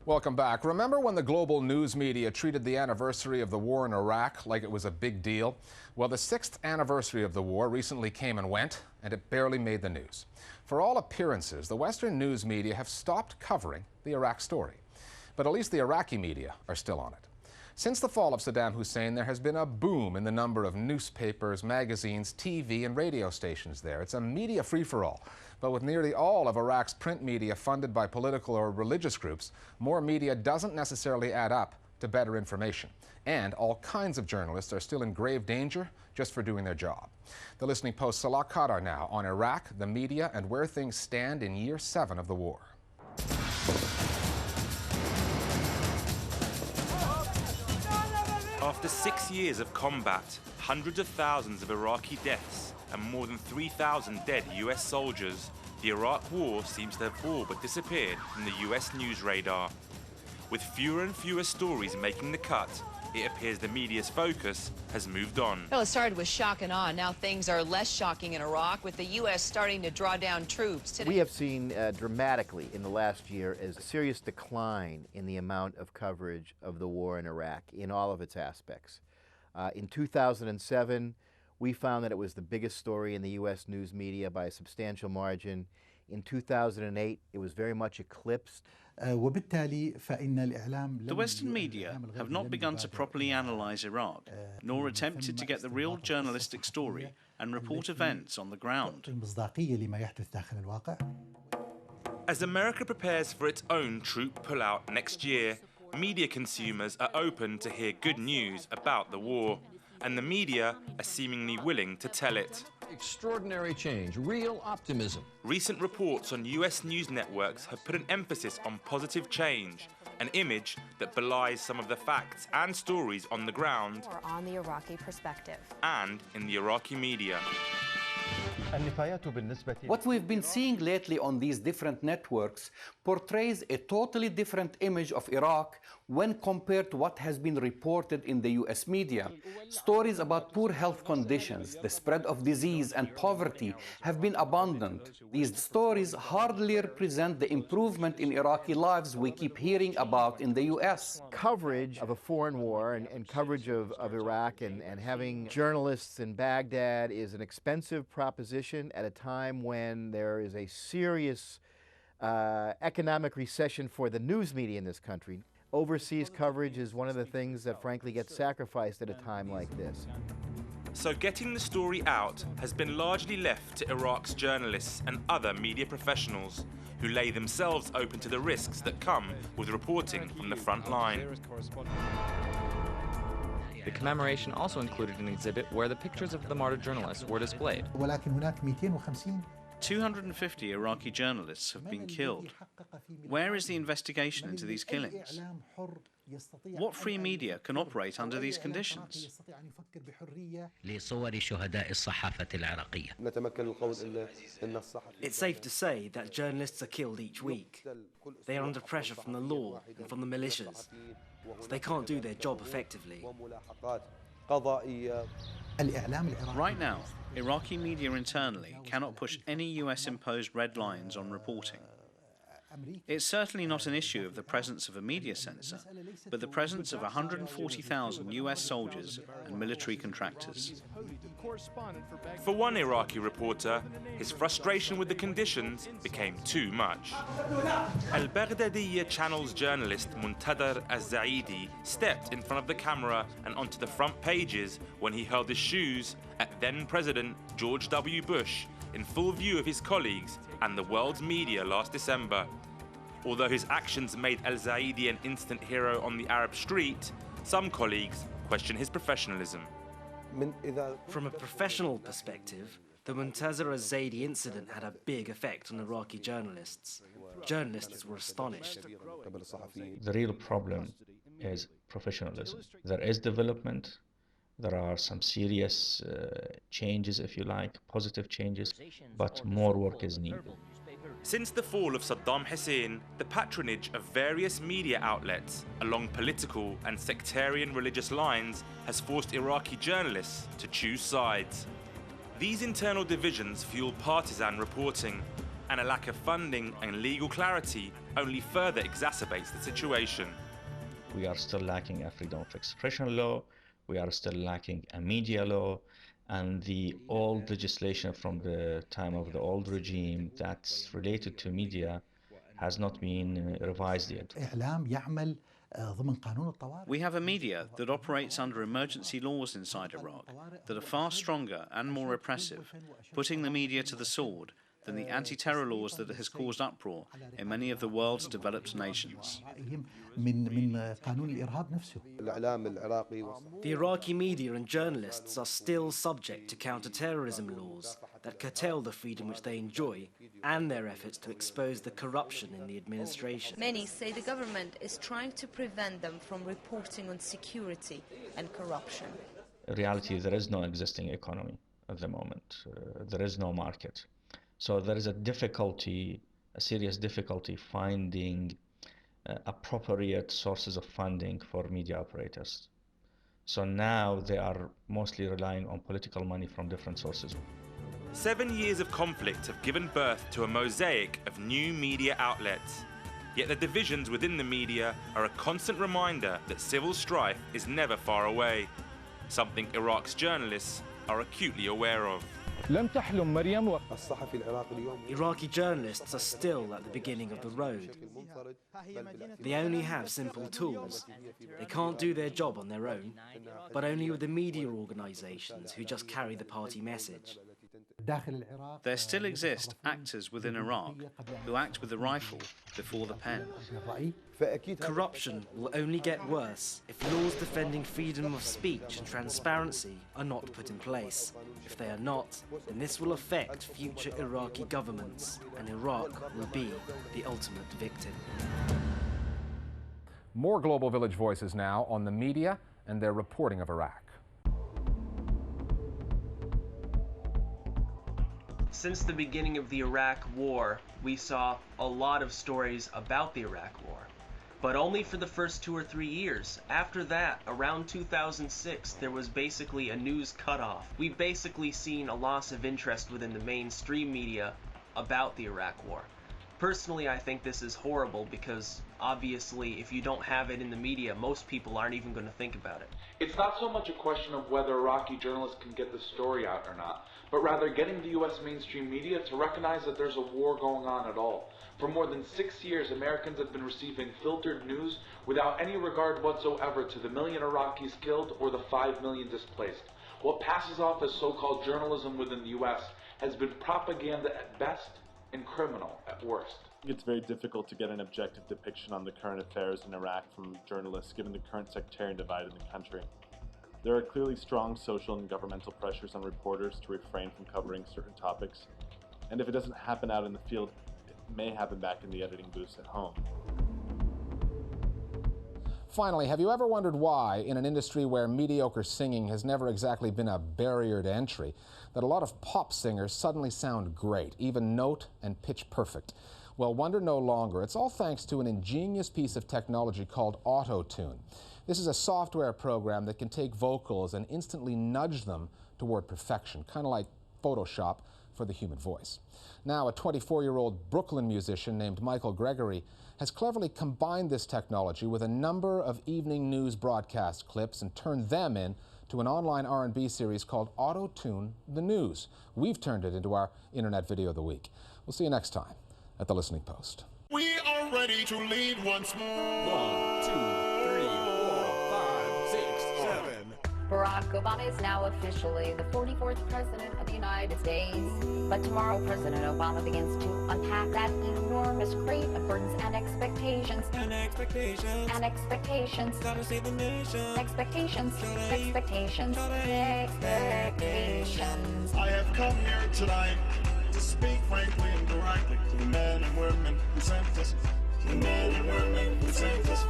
Welcome back. Remember when the global news media treated the anniversary of the war in Iraq like it was a big deal? Well, the 6th anniversary of the war recently came and went, and it barely made the news. For all appearances, the Western news media have stopped covering the Iraq story. But at least the Iraqi media are still on it. Since the fall of Saddam Hussein, there has been a boom in the number of newspapers, magazines, TV, and radio stations there. It's a media free-for-all. But with nearly all of Iraq's print media funded by political or religious groups, more media doesn't necessarily add up to better information. And all kinds of journalists are still in grave danger just for doing their job. The Listening Post's Salah Khadr now on Iraq, the media, and where things stand in year 7 of the war. After 6 years of combat, hundreds of thousands of Iraqi deaths, and more than 3,000 dead US soldiers, the Iraq War seems to have all but disappeared from the US news radar. With fewer and fewer stories making the cut, it appears the media's focus has moved on. Well, it started with shock and awe. Now things are less shocking in Iraq, with the U.S. starting to draw down troops. Today, we have seen dramatically in the last year a serious decline in the amount of coverage of the war in Iraq in all of its aspects. In 2007, we found that it was the biggest story in the U.S. news media by a substantial margin. In 2008, it was very much eclipsed. The Western media have not begun to properly analyze Iraq, nor attempted to get the real journalistic story and report events on the ground. As America prepares for its own troop pullout next year, media consumers are open to hear good news about the war, and the media are seemingly willing to tell it. Extraordinary change, real optimism. Recent reports on US news networks have put an emphasis on positive change, an image that belies some of the facts and stories on the ground or on the Iraqi perspective and in the Iraqi media. What we've been seeing lately on these different networks portrays a totally different image of Iraq when compared to what has been reported in the US media. Stories about poor health conditions, the spread of disease and poverty have been abundant. These stories hardly represent the improvement in Iraqi lives we keep hearing about in the US. Coverage of a foreign war and coverage of Iraq and having journalists in Baghdad is an expensive proposition at a time when there is a serious economic recession for the news media in this country. Overseas coverage is one of the things that frankly gets sacrificed at a time like this. So getting the story out has been largely left to Iraq's journalists and other media professionals who lay themselves open to the risks that come with reporting from the front line. The commemoration also included an exhibit where the pictures of the martyred journalists were displayed. 250 Iraqi journalists have been killed. Where is the investigation into these killings? What free media can operate under these conditions? It's safe to say that journalists are killed each week. They are under pressure from the law and from the militias, so they can't do their job effectively. Right now, Iraqi media internally cannot push any US-imposed red lines on reporting. It's certainly not an issue of the presence of a media censor, but the presence of 140,000 US soldiers and military contractors. For one Iraqi reporter, his frustration with the conditions became too much. Al-Baghdadiyya channel's journalist Muntadar al-Zaidi stepped in front of the camera and onto the front pages when he held his shoes at then-President George W. Bush in full view of his colleagues and the world's media last December. Although his actions made al-Zaidi an instant hero on the Arab street, some colleagues question his professionalism. From a professional perspective, the Muntazir al-Zaidi incident had a big effect on Iraqi journalists. Journalists were astonished. The real problem is professionalism. There is development. There are some serious changes, if you like, positive changes, but more work is needed. Since the fall of Saddam Hussein, the patronage of various media outlets along political and sectarian religious lines has forced Iraqi journalists to choose sides. These internal divisions fuel partisan reporting, and a lack of funding and legal clarity only further exacerbates the situation. We are still lacking a freedom of expression law, we are still lacking a media law, and the old legislation from the time of the old regime that's related to media has not been revised yet. We have a media that operates under emergency laws inside Iraq that are far stronger and more repressive, putting the media to the sword than the anti-terror laws that has caused uproar in many of the world's developed nations. The Iraqi media and journalists are still subject to counter-terrorism laws that curtail the freedom which they enjoy and their efforts to expose the corruption in the administration. Many say the government is trying to prevent them from reporting on security and corruption. In reality, there is no existing economy at the moment. There is no market. So there is a serious difficulty finding appropriate sources of funding for media operators. So now they are mostly relying on political money from different sources. 7 years of conflict have given birth to a mosaic of new media outlets. Yet the divisions within the media are a constant reminder that civil strife is never far away, something Iraq's journalists are acutely aware of. Iraqi journalists are still at the beginning of the road. They only have simple tools. They can't do their job on their own, but only with the media organizations who just carry the party message. There still exist actors within Iraq who act with the rifle before the pen. Corruption will only get worse if laws defending freedom of speech and transparency are not put in place. If they are not, then this will affect future Iraqi governments, and Iraq will be the ultimate victim. More Global Village voices now on the media and their reporting of Iraq. Since the beginning of the Iraq War, we saw a lot of stories about the Iraq War, but only for the first 2 or 3 years. After that, around 2006, there was basically a news cutoff. We've basically seen a loss of interest within the mainstream media about the Iraq War. Personally, I think this is horrible because obviously if you don't have it in the media, most people aren't even going to think about it. It's not so much a question of whether Iraqi journalists can get the story out or not, but rather getting the U.S. mainstream media to recognize that there's a war going on at all. For more than 6 years, Americans have been receiving filtered news without any regard whatsoever to the 1 million Iraqis killed or the 5 million displaced. What passes off as so-called journalism within the U.S. has been propaganda at best and criminal at worst. It's very difficult to get an objective depiction on the current affairs in Iraq from journalists given the current sectarian divide in the country. There are clearly strong social and governmental pressures on reporters to refrain from covering certain topics, and if it doesn't happen out in the field, it may happen back in the editing booths at home. Finally, have you ever wondered why, in an industry where mediocre singing has never exactly been a barrier to entry, that a lot of pop singers suddenly sound great, even note and pitch perfect? Well, wonder no longer. It's all thanks to an ingenious piece of technology called auto-tune. This is a software program that can take vocals and instantly nudge them toward perfection, kind of like Photoshop for the human voice. Now, a 24-year-old Brooklyn musician named Michael Gregory has cleverly combined this technology with a number of evening news broadcast clips and turned them into an online R&B series called Auto-Tune the News. We've turned it into our Internet Video of the Week. We'll see you next time at The Listening Post. We are ready to lead once more. 1, 2, 3, 4, 5, 6, 7. Barack Obama is now officially the 44th president of the United States. But tomorrow, President Obama begins to unpack that enormous crate of burdens and expectations. And expectations. And expectations. Gotta save the nation. Expectations. Expectations. Expectations. I have come here tonight to speak frankly and directly to the men and women who sent us. To the men and women who sent us.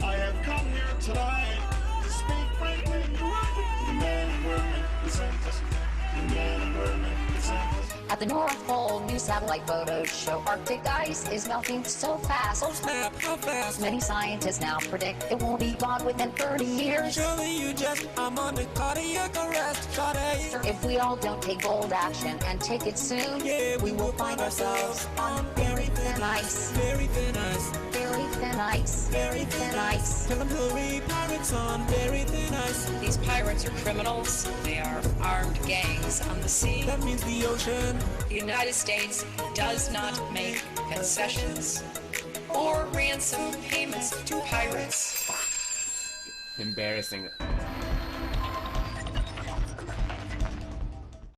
I have come here tonight to speak frankly and directly to the men and women who sent us. To the men and women who sent us. At the North Pole, New satellite photos show Arctic ice is melting so fast. Oh snap, how fast? Many scientists now predict it won't be gone within 30 years. Surely you just, I'm on the cardiac arrest, shawty. If we all don't take bold action and take it soon, yeah, we will find ourselves on very thin ice. Very thin ice. Very thin ice. Very thin ice. Tell them to read pirates on very thin ice. These pirates are criminals. They are armed gangs on the sea. That means the ocean. The United States does not make concessions or ransom payments to pirates. Embarrassing.